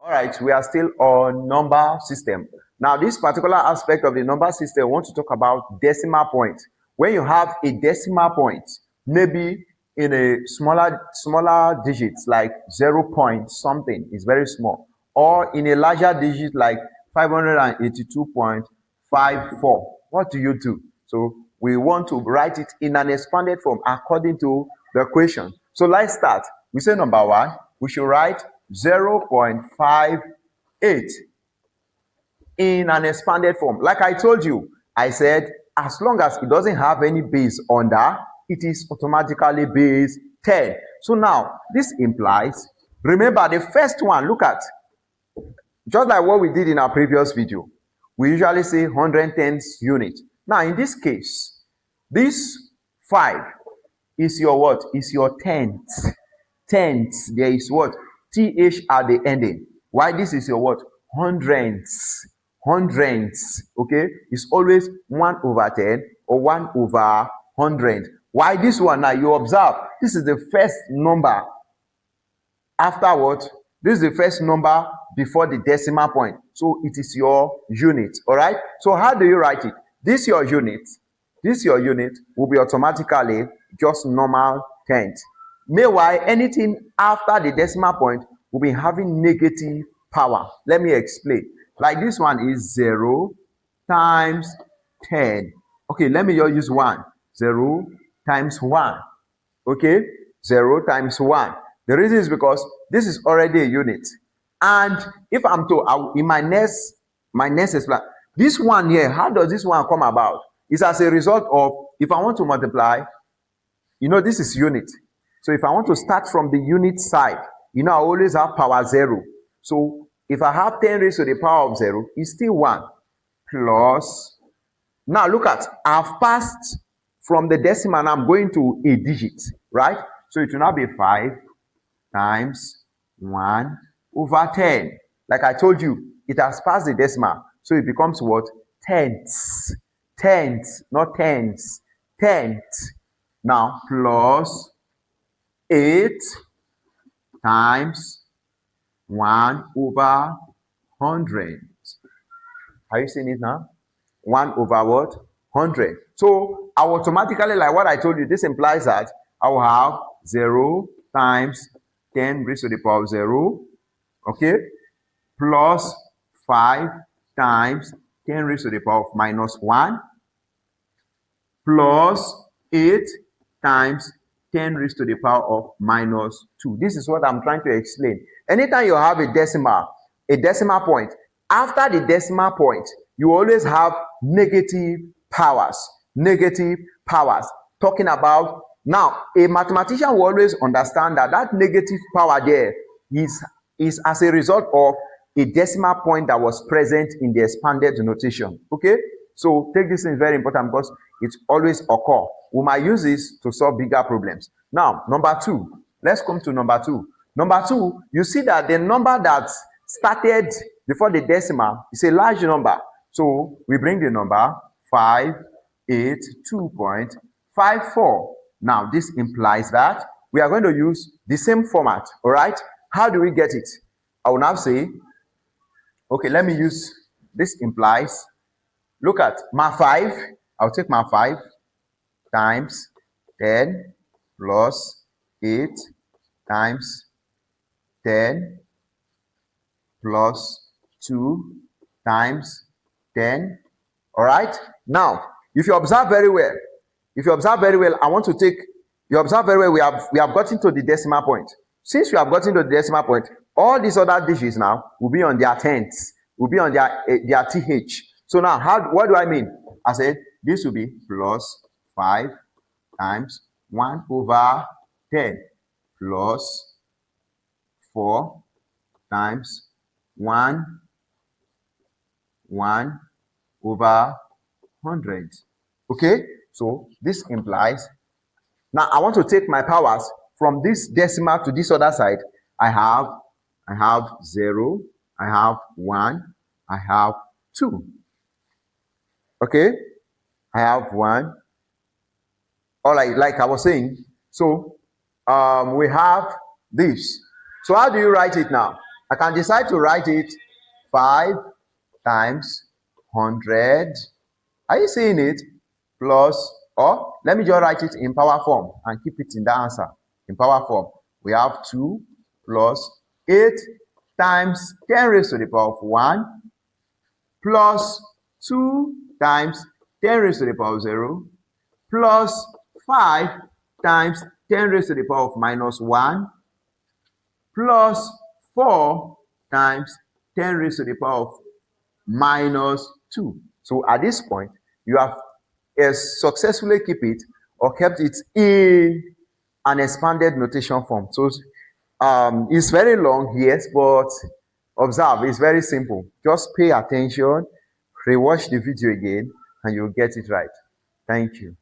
All right, we are still on number system. Now, this particular aspect of the number system, I want to talk about decimal point. When you have a decimal point, maybe in a smaller digits like 0 point something is very small, or in a larger digit like 582.54, what do you do? So we want to write it in an expanded form according to the question. So let's start. We say number one, we should write 0.58 in an expanded form. Like I told you, I said as long as it doesn't have any base under, it is automatically base 10. So now this implies, remember the first one, look at, just like what we did in our previous video, we usually say 110th unit. Now in this case, this 5 is your what? Is your tenth. Tenth, there is what? TH at the ending. Why this is your what? Hundredths. Hundredths. Okay? It's always 1/10 or 1/100. Why this one? Now you observe, this is the first number after what? This is the first number before the decimal point. So it is your unit. All right? So how do you write it? This your unit. This your unit will be automatically just normal tenth. Meanwhile, anything after the decimal point will be having negative power. Let me explain. Like this one is 0 times 10. Okay, let me just use 1. 0 times 1. Okay, 0 times 1. The reason is because this is already a unit. And if I'm to, in my next explain, this one here, how does this one come about? It's as a result of, if I want to multiply, you know, this is unit. So if I want to start from the unit side, you know, I always have power 0. So if I have 10 raised to the power of 0, it's still 1 plus. Now look at, I've passed from the decimal and I'm going to a digit, right? So it will now be 5 times 1/10. Like I told you, it has passed the decimal. So it becomes what? Tenths. Tenths, not tenths. Tenths. Now plus 8 times 1/100. Are you seeing it now? 1/what? 100. So I will automatically, like what I told you, this implies that I will have 0 times 10 raised to the power of 0, okay, plus 5 times 10 raised to the power of -1, plus 8 times 10 raised to the power of -2. This is what I'm trying to explain. Anytime you have a decimal point, after the decimal point, you always have negative powers. Negative powers. Talking about, now, a mathematician will always understand that that negative power there is as a result of a decimal point that was present in the expanded notation. Okay? So take this in very important because it always occur. We might use this to solve bigger problems. Now, number 2. Let's come to number 2. Number 2, you see that the number that started before the decimal is a large number. So we bring the number 582.54. Now, this implies that we are going to use the same format. All right? How do we get it? I will now say, okay, let me use, this implies, look at my 5. I'll take my 5 times 10 plus 8 times 10 plus 2 times 10. All right? Now, if you observe very well, I want to take, you observe very well, we have gotten to the decimal point. Since we have gotten to the decimal point, all these other digits now will be on their tenths, will be on their TH. So now, what do I mean? I said this will be plus 5 times 1/10 plus 4 times 1/100. Okay? So this implies, now I want to take my powers from this decimal to this other side. I have 0, I have 1, I have 2. Okay? I have 1. All right, like I was saying, so we have this. So how do you write it now? I can decide to write it 5 times 100. Are you seeing it? Plus, or let me just write it in power form and keep it in the answer. In power form, we have 2 plus 8 times 10 raised to the power of 1 plus 2 times 10 raised to the power of 0 plus 5 times 10 raised to the power of minus 1 plus 4 times 10 raised to the power of minus 2. So at this point, you have successfully keep it or kept it in an expanded notation form. So it's very long, yes, but observe, it's very simple. Just pay attention, rewatch the video again, and you'll get it right. Thank you.